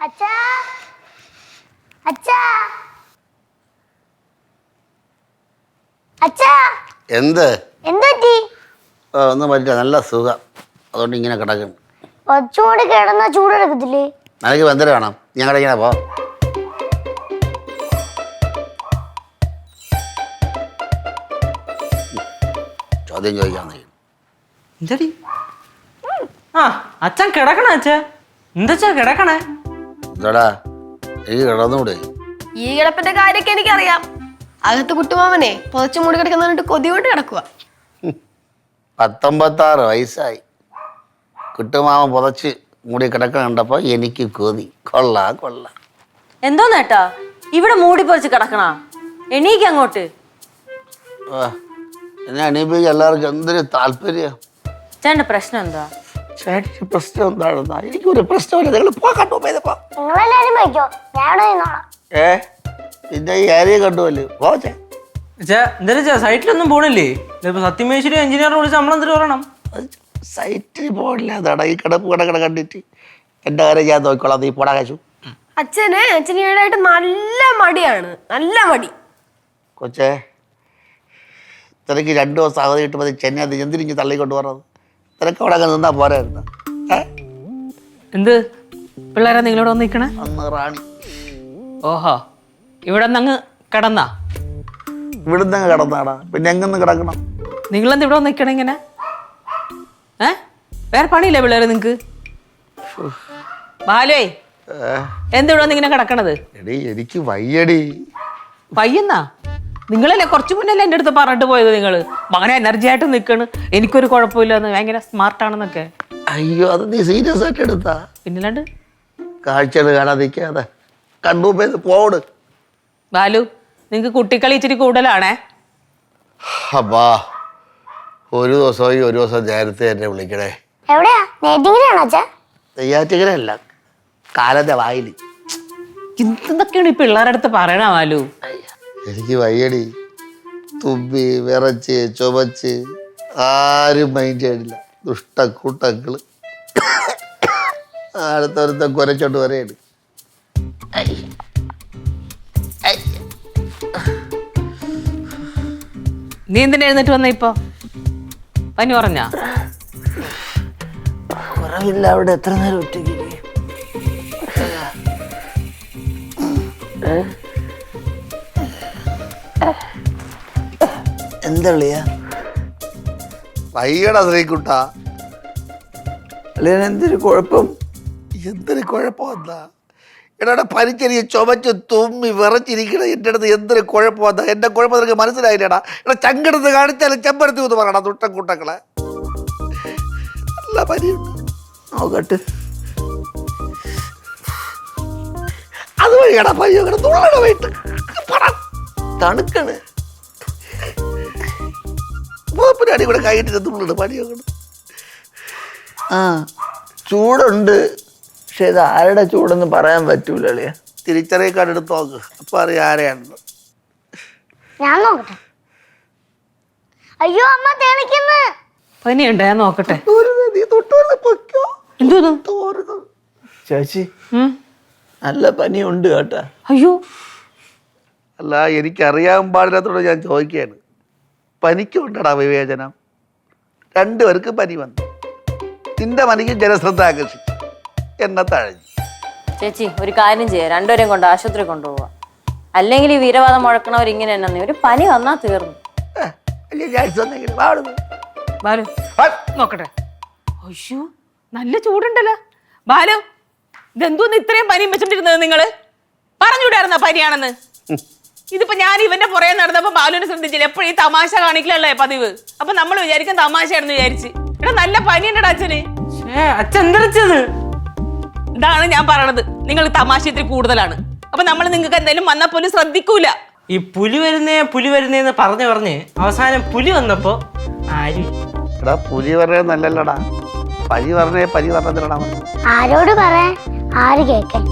അച്ഛാ അച്ഛാ അച്ഛാ എന്ത് എന്തുപറ്റി? ഒന്നും പറ്റില്ല, നല്ല സുഖം. അതുകൊണ്ട് ഇങ്ങനെ കിടക്കുന്നു. കുറച്ചുകൂടി കിടന്നാ ചൂടെടുക്കത്തില്ലേ? നിനക്ക് ബന്ധം വേണം, ഞങ്ങളുടെ ഇങ്ങനെ പോ. ചോദ്യം ചോദിക്കാൻ എന്തടി? ആ അച്ഛൻ കിടക്കണ അച്ഛാ. എന്താ കിടക്കണേ? എന്താടാ എനിക്ക് കിടന്നുകൂടെ? ഈ കിടപ്പിന്റെ കാര്യമൊക്കെ എനിക്കറിയാം. അകത്ത് കുട്ടുമാമനെ പുതച്ചു മൂടി കിടക്കുന്നിട്ട് കൊതി കൊണ്ട് കിടക്കുക. 19 വയസ്സായി. കുട്ടുമാവൻ പുതച്ച് മൂടി കിടക്കാൻ കണ്ടപ്പോ എനിക്ക് കൊതി. കൊള്ളാം. എന്തോന്നേട്ടാ ഇവിടെ മൂടി പൊറിച്ച് കിടക്കണ? എണീക്ക് അങ്ങോട്ട്. എന്നെ എണീപ്പിക്കാൻ എല്ലാവർക്കും എന്തൊരു താല്പര്യം. ചേട്ടന്റെ പ്രശ്നം എന്താ? ചേട്ടന് പ്രശ്നം എന്താണെന്നാ? എനിക്കൊരു പ്രശ്നമില്ല, നിങ്ങൾ പോ. കണ്ടു പോയതപ്പാ. നിങ്ങളെല്ലാരും വയ്ക്കോ, ഞാൻ പിന്നെ ഈ ഏരിയ കണ്ടുപോലെ പോച്ചേ. എന്താ സൈറ്റിലൊന്നും പോണില്ലേ? ഇപ്പൊ സത്യമേശ്വരി എഞ്ചിനീയറിനെ വിളിച്ച് നമ്മളെന്തിട്ട് പറയണം? സൈറ്റിൽ പോകില്ല, അതാണ് ഈ കിടപ്പ് കണ്ടിട്ട് എൻ്റെ കാര്യം ഞാൻ നോക്കിക്കോളാം. നീ പോടാ കാശു. അച്ഛന് ഈടായിട്ട് നല്ല മടിയാണ്, നല്ല മടി. കൊച്ചേ, തിരക്ക് 2 ദിവസം അവധി കിട്ടുമ്പോൾ ചെന്നൈ എന്തിരിഞ്ഞ് തള്ളിക്കൊണ്ട് പറഞ്ഞത്? തിരക്ക് അവിടെ അങ്ങ് നിന്നാ പോരായിരുന്നു. എന്ത് പിള്ളേരാ നിങ്ങളോട് വന്ന് നിൽക്കണേ? അന്ന് റാണി. ഓഹോ, ഇവിടെ നിന്ന് കിടന്നാ? ഇവിടുന്ന് അങ്ങ് കിടന്നാടാ, പിന്നെ എങ്ങനെ കിടക്കണം? നിങ്ങളെന്ത് ഇവിടെ വന്ന് നിൽക്കണ ഇങ്ങനെ? വേറെ പണിയില്ലേ പിള്ളേര് നിങ്ങക്ക്? ബാലുവേ, എന്തിവിടെ വന്ന് ഇങ്ങനെ കിടക്കണത്? എടീ എനിക്ക് വയ്യടി. പയ്യെന്നാ? നിങ്ങളല്ലേ കുറച്ചു മുന്നല്ലേ എൻ്റെ അടുത്ത് പറഞ്ഞിട്ട് പോയത്? നിങ്ങള് അങ്ങനെ എനർജി ആയിട്ട് നിൽക്കണ്, എനിക്കൊരു കുഴപ്പമില്ലെന്ന്, ഭയങ്കര സ്മാർട്ടാണെന്നൊക്കെ. അയ്യോ, അത് നീ സീരിയസ് ആയിട്ട് എടുത്താ? പിന്നില്ലാണ്ട് കാഴ്ചകൾ കാണാതിരിക്കാതെ കണ്ടു പോയത് പോട്. ബാലു, നിങ്ങക്ക് കുട്ടിക്കളി ഇച്ചിരി കൂടുതലാണേ. അപ്പാ, ഒരു ദിവസം നേരത്തെ എന്നെ വിളിക്കണേ. എവിടെയാ? നെയ്റ്റിങ്ങിലാണോ അച്ഛാ? നെയ്യാറ്റിങ്ങരല്ല, കാലത്തെ വായിൽ. എന്തൊക്കെയാണ് ഈ പിള്ളേരുടെ അടുത്ത് പറയണ ബാലു? എനിക്ക് വയ്യടി. തുമ്പി വിറച്ച് ചുമച്ച് ആരും മൈൻഡ് ചെയ്തില്ല. ദുഷ്ടക്കൂട്ടങ്ങള് അടുത്തൊരുത്ത കുരച്ചോണ്ട് വരെയാണ്. നീ എന്തിനാ എഴുന്നേറ്റ് വന്ന ഇപ്പൊ? പനി പറഞ്ഞാ? കുറവില്ല. അവിടെ എത്ര നേരം ഒറ്റയ്ക്ക്? എന്തള്ളിയാ വയ്യടാ ശ്രീകുട്ട? അളിയ എന്തൊരു കുഴപ്പം? എന്തൊരു കുഴപ്പം എന്താ? എടാ പരിച്ചെറിയ ചുമച്ച് തുമ്മി വിറച്ചിരിക്കണ എൻ്റെ അടുത്ത് എന്തൊരു കുഴപ്പം എന്താ? എൻ്റെ കുഴപ്പം നിനക്ക് മനസ്സിലായില്ലേടാ? എടാ ചങ്കെടുത്ത് കാണിച്ചാലും ചെമ്പരത്തി എന്ന് പറയണ ദുഷ്ടക്കൂട്ടങ്ങളെ. നല്ല പനിയുണ്ട്, നോക്കട്ട്. അതുവഴിയാടാ പനി തുള്ളണ പോയിട്ട് തണുക്കണ്. അടി കൂടെ കൈയിട്ട് തുള്ളിട്ട് പനി നോക്കണം. ആ ചൂടുണ്ട്, പക്ഷെ ഇത് ആരുടെ ചൂടെന്ന് പറയാൻ പറ്റൂല അളിയ. തിരിച്ചറിയ കാർഡ് എടുത്ത് നോക്ക്, അപ്പൊ അറിയാം ആരെയാണെന്ന്. ഞാൻ നോക്കട്ടെ. അയ്യോ അമ്മ തെളിക്കുന്നു. പനിയുണ്ടോ? ഞാൻ നോക്കട്ടെ. എന്തോന്നു? ചേച്ചി നല്ല പനിയുണ്ട് കേട്ടാ. അയ്യോ, അല്ല, എനിക്കറിയാൻ പാടില്ലാത്തോടെ ഞാൻ ചോദിക്കുകയാണ്. പനിക്കുണ്ടടാ വിവേചനം? 2 പേർക്ക് പനി വന്നു. നിന്റെ പനിക്ക് ജനശ്രദ്ധ ആകർഷിച്ചു, എന്നെ തഴഞ്ഞു. ചേച്ചി ഒരു കാര്യം ചെയ്യാം, രണ്ടുപേരെയും കൊണ്ട് ആശുപത്രി കൊണ്ടുപോവാ. അല്ലെങ്കിൽ ഈ വീരവാദം മുഴക്കണവർ ഇങ്ങനെ തന്നെ. ഒരു പനി വന്നാ തീർന്നു. ബാലു നോക്കട്ടെ. അയ്യോ, നല്ല ചൂടുണ്ടല്ലോ. ബാലു, ഇതെന്തോന്ന് ഇത്രയും പനിയും വെച്ചിട്ടിരുന്നത്? നിങ്ങള് പറഞ്ഞുവിടായിരുന്ന പനിയാണെന്ന്? ഇതിപ്പോ ഞാൻ ഇവന്റെ പുറകെ നടന്നപ്പോ ബാലുവിനെ ശ്രദ്ധിച്ചില്ല. എപ്പോഴും ഈ തമാശ കാണിക്കലല്ലേ പതിവ്. അപ്പൊ നമ്മൾ വിചാരിക്കാൻ തമാശയാണെന്ന് വിചാരിച്ച്. എടാ നല്ല പനിയുണ്ടടാ അച്ഛന്. അച്ഛൻ എന്തരച്ചത്? ഇതാണ് ഞാൻ പറയണത്, നിങ്ങൾ തമാശ ഇത്തിരി കൂടുതലാണ്. അപ്പൊ നമ്മൾ നിങ്ങൾക്ക് എന്തായാലും വന്നാൽ പോലും ശ്രദ്ധിക്കൂല. ഈ പുലി വരുന്നേന്ന് പറഞ്ഞ് അവസാനം പുലി വന്നപ്പോ ആരും. എടാ പുലി പറഞ്ഞത് നല്ലല്ലടാ, പനി പറഞ്ഞേ പനി പറഞ്ഞതിലടാ. ആരോട് പറയാൻ, ആര് കേക്കാൻ?